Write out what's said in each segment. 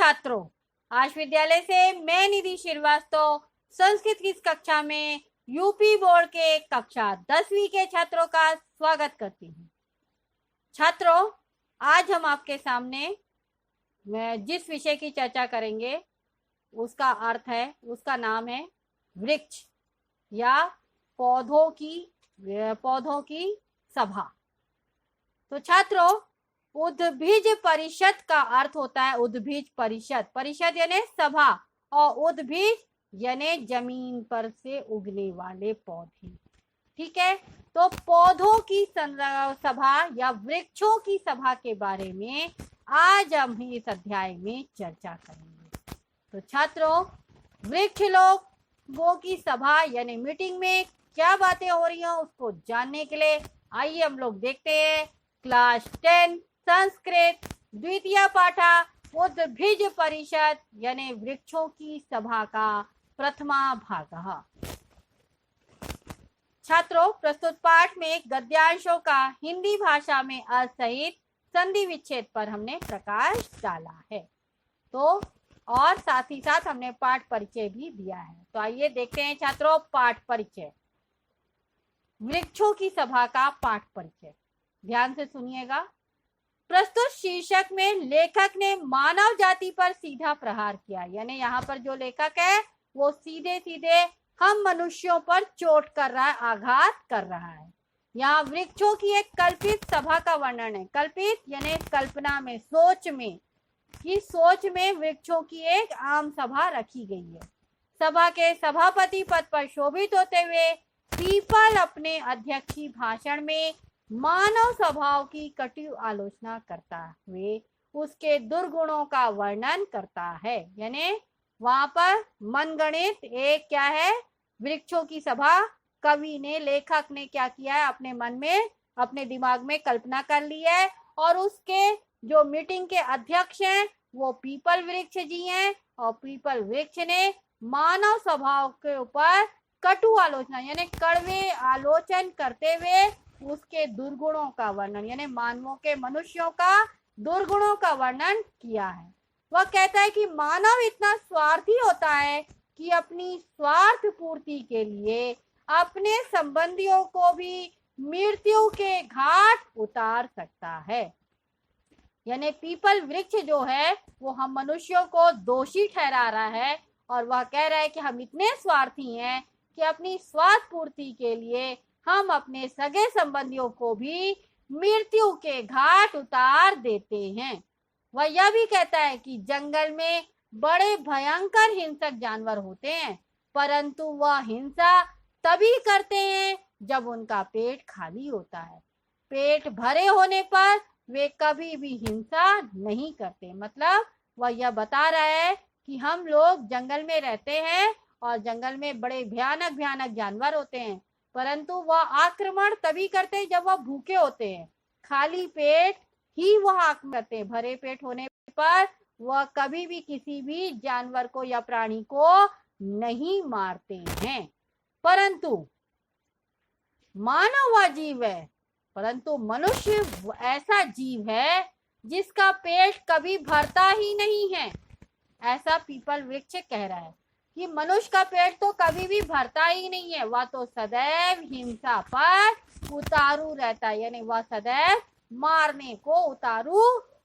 छात्रों, आज विद्यालय से मैं निधि श्रीवास्तव संस्कृत की इस कक्षा में यूपी बोर्ड के कक्षा 10वीं के छात्रों का स्वागत करती हूँ। छात्रों, आज हम आपके सामने जिस विषय की चर्चा करेंगे उसका नाम है वृक्ष या पौधों की सभा। तो छात्रों, उद्भिज परिषद का अर्थ होता है उद्भिज परिषद यानी सभा, और उद्भिज यानी जमीन पर से उगने वाले पौधे। ठीक है, तो पौधों की सभा या वृक्षों की सभा के बारे में आज हम इस अध्याय में चर्चा करेंगे। तो छात्रों, वृक्ष लोगों की सभा यानी मीटिंग में क्या बातें हो रही हैं उसको जानने के लिए आइए हम लोग देखते हैं क्लास 10 संस्कृत द्वितीय पाठा उद्भिज परिषद यानी वृक्षों की सभा का प्रथमा भाग। छात्रों, प्रस्तुत पाठ में गद्यांशों का हिंदी भाषा में अर्थ सहित संधि विच्छेद पर हमने प्रकाश डाला है। तो और साथ ही साथ हमने पाठ परिचय भी दिया है। तो आइए देखते हैं छात्रों पाठ परिचय। वृक्षों की सभा का पाठ परिचय ध्यान से सुनिएगा। प्रस्तुत शीर्षक में लेखक ने मानव जाति पर सीधा प्रहार किया, यानी यहाँ पर जो लेखक है वो सीधे सीधे हम मनुष्यों पर चोट कर रहा है, आघात कर रहा है। यहाँ वृक्षों की एक कल्पित सभा का वर्णन है। कल्पित यानी कल्पना में, सोच में वृक्षों की एक आम सभा रखी गई है। सभा के सभापति पद पर शोभित होते हुए पीपल अपने अध्यक्षीय भाषण में मानव स्वभाव की कटु आलोचना करता हुए उसके दुर्गुणों का वर्णन करता है। यानी वहां पर मनगणित एक क्या है, वृक्षों की सभा। कवि ने, लेखक ने क्या किया है, अपने मन में, अपने दिमाग में कल्पना कर ली है, और उसके जो मीटिंग के अध्यक्ष हैं वो पीपल वृक्ष जी हैं, और पीपल वृक्ष ने मानव स्वभाव के ऊपर कटु आलोचना यानी कड़वे आलोचन करते हुए उसके दुर्गुणों का वर्णन यानी मानवों के, मनुष्यों का दुर्गुणों का वर्णन किया है। वह कहता है कि मानव इतना स्वार्थी होता है कि अपनी स्वार्थ पूर्ति के लिए अपने संबंधियों को भी मृत्यु के घाट उतार सकता है। यानी पीपल वृक्ष जो है वो हम मनुष्यों को दोषी ठहरा रहा है, और वह कह रहा है कि हम इतने स्वार्थी हैं कि अपनी स्वार्थ पूर्ति के लिए हम अपने सगे संबंधियों को भी मृत्यु के घाट उतार देते हैं। वह यह भी कहता है कि जंगल में बड़े भयंकर हिंसक जानवर होते हैं, परंतु वह हिंसा तभी करते हैं जब उनका पेट खाली होता है। पेट भरे होने पर वे कभी भी हिंसा नहीं करते। मतलब वह यह बता रहा है कि हम लोग जंगल में रहते हैं और जंगल में बड़े भयानक भयानक जानवर होते हैं, परंतु वह आक्रमण तभी करते हैं जब वह भूखे होते हैं। खाली पेट ही वह आक्रमण करते हैं। भरे पेट होने पर वह कभी भी किसी भी जानवर को या प्राणी को नहीं मारते हैं। परंतु मानव वह जीव है, परंतु मनुष्य ऐसा जीव है जिसका पेट कभी भरता ही नहीं है। ऐसा पीपल वृक्ष कह रहा है कि मनुष्य का पेट तो कभी भी भरता ही नहीं है, वह तो सदैव हिंसा पर उतारू रहता है, यानी वह सदैव मारने को उतारू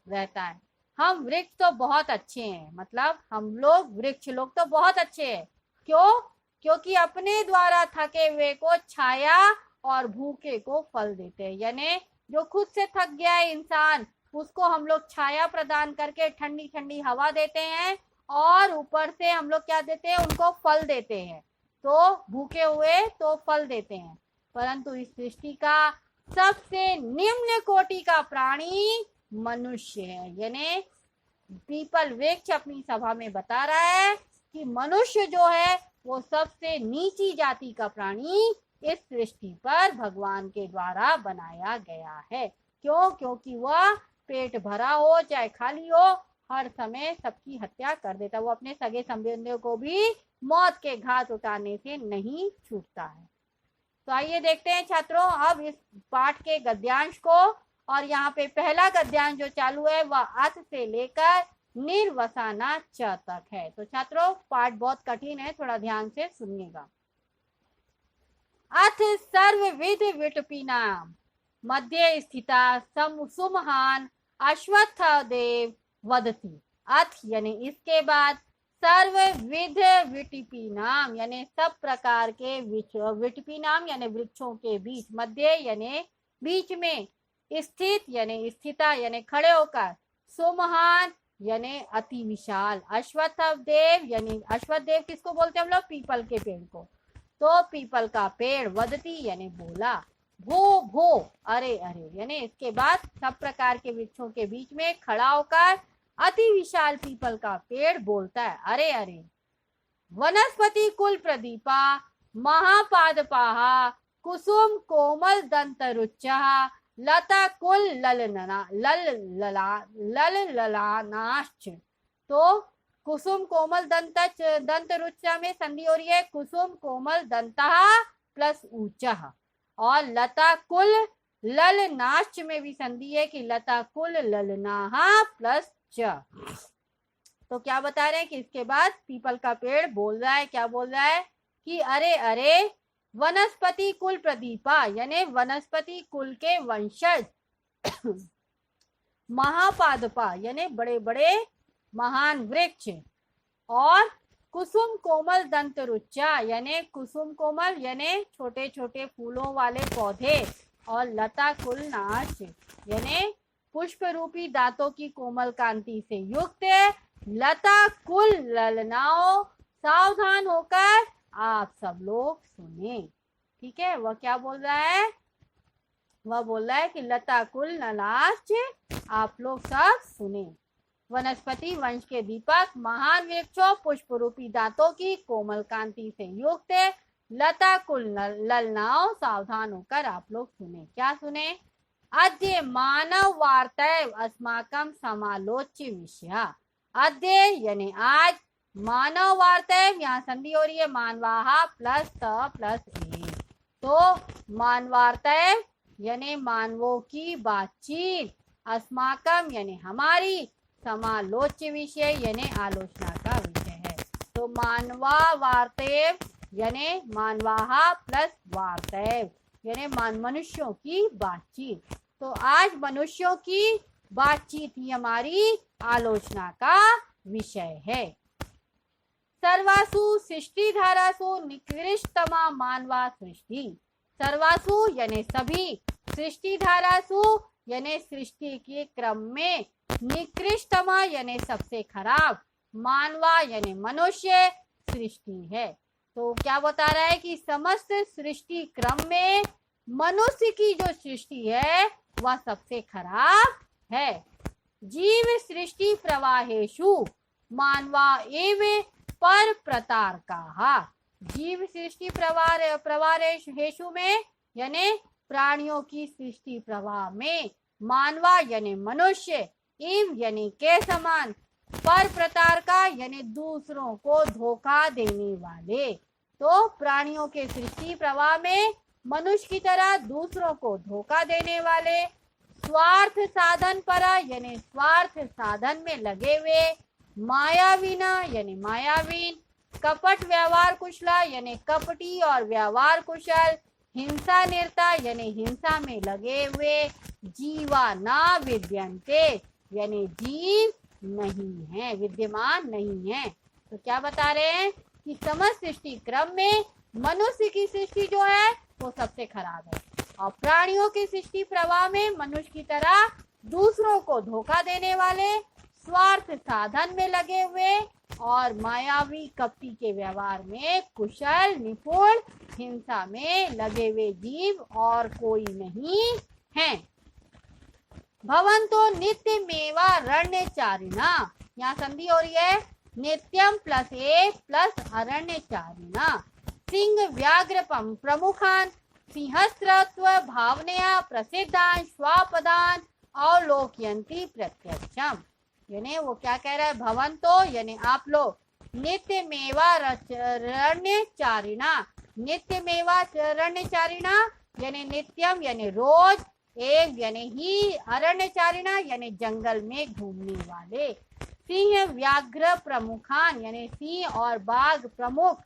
रहता है। हम वृक्ष तो बहुत अच्छे हैं, मतलब हम लोग वृक्ष लोग तो बहुत अच्छे हैं। क्यों? क्योंकि अपने द्वारा थके हुए को छाया और भूखे को फल देते हैं। यानी जो खुद से थक गया है इंसान, उसको हम लोग छाया प्रदान करके ठंडी ठंडी हवा देते हैं, और ऊपर से हम लोग क्या देते हैं, उनको फल देते हैं। तो भूखे हुए तो फल देते हैं। परंतु इस सृष्टि का सबसे निम्न कोटि का प्राणी मनुष्य है। यानी पीपल वृक्ष अपनी सभा में बता रहा है कि मनुष्य जो है वो सबसे नीची जाति का प्राणी इस सृष्टि पर भगवान के द्वारा बनाया गया है। क्यों? क्योंकि वह पेट भरा हो चाहे खाली हो, हर समय सबकी हत्या कर देता है। वो अपने सगे संबंधियों को भी मौत के घाट उतारने से नहीं छूटता है। तो आइए देखते हैं छात्रों अब इस पाठ के गद्यांश को। और यहाँ पे पहला गद्यांश जो चालू है वह अथ से लेकर निर्वसाना च तक है। तो छात्रों पाठ बहुत कठिन है, थोड़ा ध्यान से सुनिएगा। अथ सर्वविध विटपीनाम मध्य स्थिता सुमहान अश्वत्थदेव वदति। अथ यानी इसके बाद, सर्वविध विटपी नाम यानी सब प्रकार के विटपी नाम यानी वृक्षों के बीच, मध्य यानी बीच में, स्थित यानी स्थिता यानी खड़े होकर, सुमहान यानी अति विशाल, अश्वत्थदेव यानी अश्वत्थदेव किसको बोलते हैं हम लोग? पीपल के पेड़ को। तो पीपल का पेड़, वदती यानी बोला, भो भो अरे अरे यानी इसके बाद सब प्रकार के वृक्षों के बीच में खड़ा होकर अति विशाल पीपल का पेड़ बोलता है, अरे अरे। वनस्पति कुल प्रदीपा महापादपाहा कुसुम कोमल दंत रुच्चा लता कुल ललानाश्च। तो कुसुम कोमल दंत रुच्चा में संधि हो रही है कुसुम कोमल दंता प्लस ऊंचा, और लता कुल ललनाश्च में भी संधि है कि लता कुल ललनाहा प्लस च। तो क्या बता रहे हैं कि इसके बाद पीपल का पेड़ बोल रहा है, क्या बोल रहा है कि अरे अरे वनस्पति कुल प्रदीपा यानी वनस्पति कुल के वंशज, महापादपा यानी बड़े बड़े महान वृक्ष, और कुसुम कोमल दंत रुच्चा यानी कुसुम कोमल यानी छोटे छोटे फूलों वाले पौधे, और लता कुल नाश यानी पुष्प रूपी दांतों की कोमल कांति से युक्त लता कुल ललनाओं, सावधान होकर आप सब लोग सुने। ठीक है, वह क्या बोल रहा है? वह बोल रहा है कि लता कुल नलाश आप लोग सब सुने। वनस्पति वंश के दीपक महान वृक्षों पुष्प रूपी दांतों की कोमल कांति से युक्त लता कुल ललनाओं, सावधान होकर आप लोग सुने। क्या सुने? अद्य मानव वार्तैव अस्माकं समालोच्य विषय। अद्य यानी आज, मानव वार्तैव यहाँ संधि हो रही है मानवाहा प्लस त प्लस ए। तो मानवार्तैव यानी मानवों की बातचीत, अस्माकम यानी हमारी, समालोच्य विषय यानी आलोचना का विषय है। तो मानवा वार्तैव यानी मानवाहा प्लस वार्तैव यानी मनुष्यों की बातचीत। तो आज मनुष्यों की बातचीत ही हमारी आलोचना का विषय है। सर्वासु सृष्टि धारासु निकृष्टतमा मानवा सृष्टि। सर्वासु यानी सभी, सृष्टि धारासु यानी सृष्टि के क्रम में, निकृष्टतमा यानी सबसे खराब, मानवा यानी मनुष्य सृष्टि है। तो क्या बता रहा है कि समस्त सृष्टि क्रम में मनुष्य की जो सृष्टि है वह सबसे खराब है। जीव सृष्टि प्रवाहेषु मानवा एव पर प्रतारकाः। जीव सृष्टि प्रवाहेषु में यानी प्राणियों की सृष्टि प्रवाह में, मानवा यानी मनुष्य, एव यानी के समान, पर प्रकार का यानी दूसरों को धोखा देने वाले। तो प्राणियों के सृष्टि प्रवाह में मनुष्य की तरह दूसरों को धोखा देने वाले, स्वार्थ साधन परा यानी स्वार्थ साधन में लगे हुए, मायावीना यानी मायावीन, कपट व्यवहार कुशला यानी कपटी और व्यवहार कुशल, हिंसा निरता यानी हिंसा में लगे हुए, जीवा ना विद्यन्ते यानी जीव नहीं है, विद्यमान नहीं है। तो क्या बता रहे हैं कि समस्त सृष्टि क्रम में मनुष्य की सृष्टि जो है वो सबसे खराब है, और प्राणियों की सृष्टि प्रवाह में मनुष्य की तरह दूसरों को धोखा देने वाले, स्वार्थ साधन में लगे हुए और मायावी कपटी के व्यवहार में कुशल निपुण, हिंसा में लगे हुए जीव और कोई नहीं है। भवन्तो नित्य मेवा अरण्यचारिणा, यहाँ संधि हो रही है नित्यम प्लस ए प्लस अरण्यचारिणा, सिंह व्याघ्र प्रमुखान सिंहस्त्रत्व भावनया प्रसिद्धान स्वापदान अवलोकयन्ति प्रत्यक्षम। यानी वो क्या कह रहा है? भवन्तो यानी आप लोग, नित्य मेवा अरण्यचारिणा, नित्य मेवा अरण्यचारिणा यानी नित्यम यानी रोज, एक यानी ही, अरण्यचारिणा यानी जंगल में घूमने वाले। सिंह व्याघ्र प्रमुखान यानी सिंह और बाघ प्रमुख,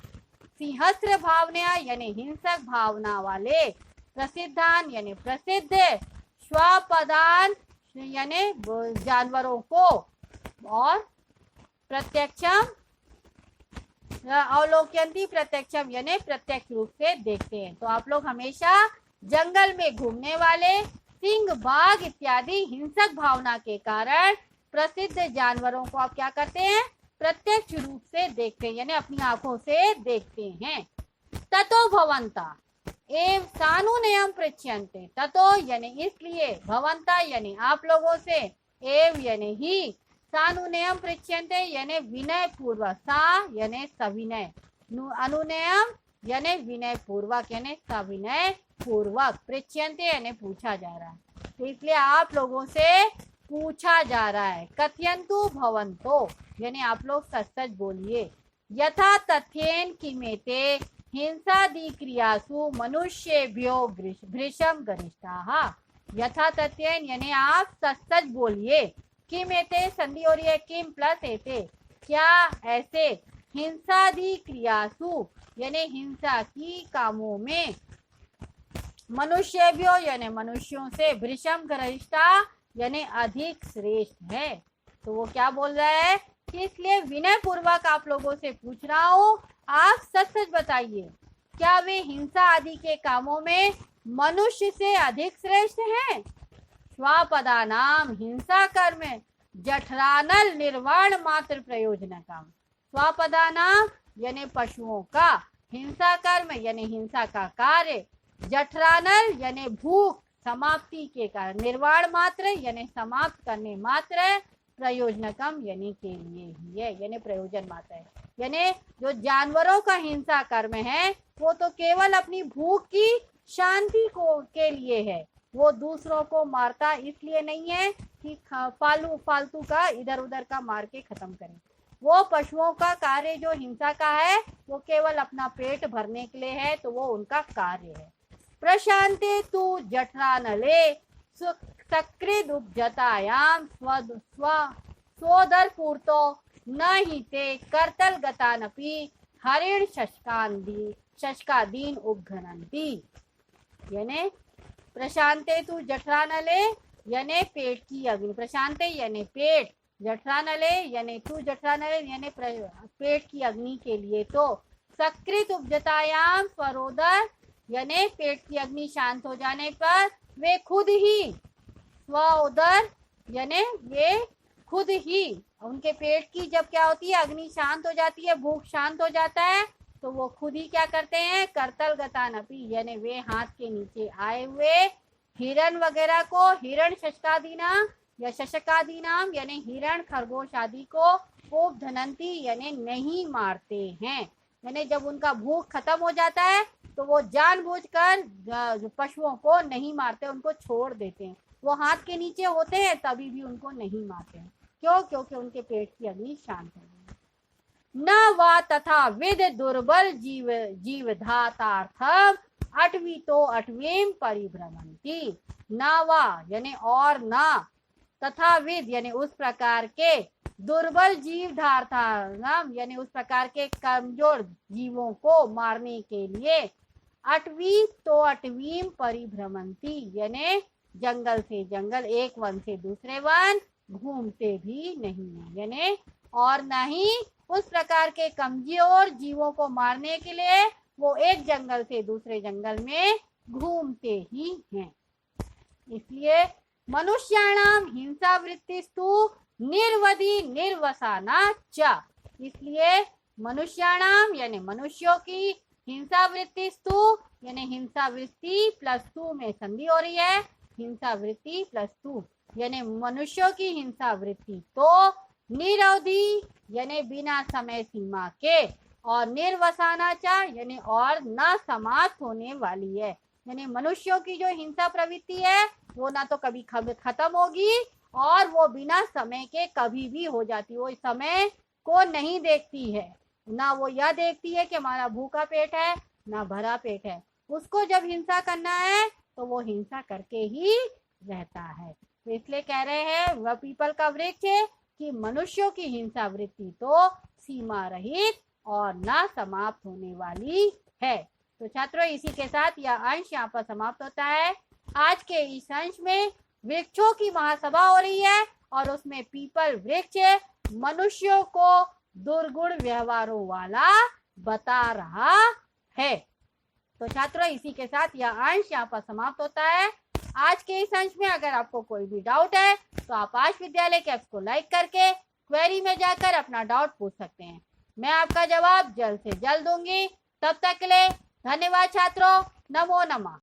सिंहस्त्र भावना यानी हिंसक भावना वाले, प्रसिद्धान यानी प्रसिद्ध, श्वापदान यानी जानवरों को, और प्रत्यक्षम अवलोकयंती प्रत्यक्षम यानी प्रत्यक्ष रूप से देखते हैं। तो आप लोग हमेशा जंगल में घूमने वाले सिंह बाघ इत्यादि हिंसक भावना के कारण प्रसिद्ध जानवरों को आप क्या करते हैं, प्रत्यक्ष रूप से देखते हैं, यानी अपनी आंखों से देखते हैं। ततो भवंता एव सानुनयम पृच्छन्ते, ततो यानी इसलिए, भवंता यानी आप लोगों से, एव यानी ही, सानुनयम पृच्छन्ते यानी विनय पूर्वक, सा यानी सविनय, अनुनयम यानी विनय पूर्वक यानी सविनय पूर्वक, पृच्छन्ते यानी पूछा जा रहा है, तो इसलिए आप लोगों से पूछा जा रहा है। कथयन्तु भवन्तो यानी आप लोग सच सच बोलिए। यथा तथ्येन किमेते हिंसादि क्रियासु मनुष्येभ्यो भृशम गरिष्ठाः, यथा तथ्येन यानी आप सच सच बोलिए। किम एते संधि हो रही है, किम प्लस एते, क्या ऐसे, हिंसादि क्रियासु यानी हिंसा की कामों में, मनुष्येभ्यो यानी मनुष्यों से, भृशम गरिष्ठा यानी अधिक श्रेष्ठ है। तो वो क्या बोल रहा है कि इसलिए विनय पूर्वक आप लोगों से पूछ रहा हूँ, आप सच सच बताइए, क्या वे हिंसा आदि के कामों में मनुष्य से अधिक श्रेष्ठ हैं? स्वापदा नाम हिंसा कर्म जठरानल निर्वाण मात्र प्रयोजनकम, स्वापदा नाम यानी पशुओं का, हिंसा कर्म यानी हिंसा का कार्य, जठरानल यानी भूख समाप्ति के कारण, निर्वाण मात्र यानी समाप्त करने मात्र, प्रयोजनकम यानी के लिए ही है, यानी प्रयोजन मात्र है। यानी जो जानवरों का हिंसा कर्म है वो तो केवल अपनी भूख की शांति को के लिए है, वो दूसरों को मारता इसलिए नहीं है कि फालतू का इधर उधर का मार के खत्म करें। वो पशुओं का कार्य जो हिंसा का है वो केवल अपना पेट भरने के लिए है, तो वो उनका कार्य है। प्रशांते तु जठरानले सकृद उपजतायाम स्वोदर पूर्तो न ही ते कर्तल गतानपि हरिण शशकादीन उपघनंती, यानी प्रशांते तु जठरानले यानी पेट की अग्नि, प्रशांते यानी पेट, जठरानले यानी तू जठरानले यानी पेट की अग्नि के लिए, तो सकृत उपजतायाम स्वरोदर यानी पेट की अग्नि शांत हो जाने पर वे खुद ही, स्वोदर यानी वे खुद ही, उनके पेट की जब क्या होती है अग्नि शांत हो जाती है, भूख शांत हो जाता है, तो वो खुद ही क्या करते हैं, करतल गतानपि यानी वे हाथ के नीचे आए हुए हिरण वगैरह को, हिरण शशकादी नाम या शशकादी नाम यानी हिरण खरगोश आदि को उपधनंती यानी नहीं मारते हैं। यानी जब उनका भूख खत्म हो जाता है तो वो जानबूझकर पशुओं को नहीं मारते, उनको छोड़ देते हैं। वो हाथ के नीचे होते हैं तभी भी उनको नहीं मारते हैं। क्यों? क्योंकि उनके पेट की अग्नि शांत हो गई। न वा तथा विद दुर्बल जीवधातार्थम अटवी तो अटवीम परिभ्रमंती, न वा यानी और न, तथा विद यानी उस प्रकार के, दुर्बल जीव धारता यानी उस प्रकार के कमजोर जीवों को मारने के लिए, अटवी तो अटवीम परिभ्रमंती यानी जंगल से जंगल, एक वन से दूसरे वन घूमते भी नहीं है, यानी और न ही उस प्रकार के कमजोर जीवों को मारने के लिए वो एक जंगल से दूसरे जंगल में घूमते ही हैं। इसलिए मनुष्याणाम हिंसा वृत्तिस्तु निर्वधि निर्वसाना च, इसलिए मनुष्याणाम यानी मनुष्यों की हिंसा वृत्तिस्तु यानी हिंसा वृत्ति प्लस टू में संधि हो रही है, हिंसा वृत्ति प्लस टू यानी मनुष्यों की हिंसा वृत्ति तो निरवधि यानी बिना समय सीमा के, और निर्वसानाचा यानी और न समाप्त होने वाली है। यानी मनुष्यों की जो हिंसा प्रवृत्ति है वो ना तो कभी खत्म होगी और वो बिना समय के कभी भी हो जाती, वो समय को नहीं देखती है, ना वो यह देखती है कि हमारा भूखा पेट है ना भरा पेट है। उसको जब हिंसा करना है तो वो हिंसा करके ही रहता है। तो इसलिए कह रहे हैं वह पीपल का वृक्ष कि मनुष्यों की हिंसा वृत्ति तो सीमा रहित और न समाप्त होने वाली है। तो छात्रों, इसी के साथ यह अंश यहाँ पर समाप्त होता है। आज के इस अंश में वृक्षों की महासभा हो रही है और उसमें पीपल वृक्ष मनुष्यों को दुर्गुण व्यवहारों वाला बता रहा है। तो छात्रों, इसी के साथ यह अंश यहाँ पर समाप्त होता है। आज के इस अंश में अगर आपको कोई भी डाउट है तो आप आश विद्यालय के ऐप्स को लाइक करके क्वेरी में जाकर अपना डाउट पूछ सकते हैं। मैं आपका जवाब जल्द से जल्द दूंगी। तब तक के लिए धन्यवाद छात्रों। नमो नमः।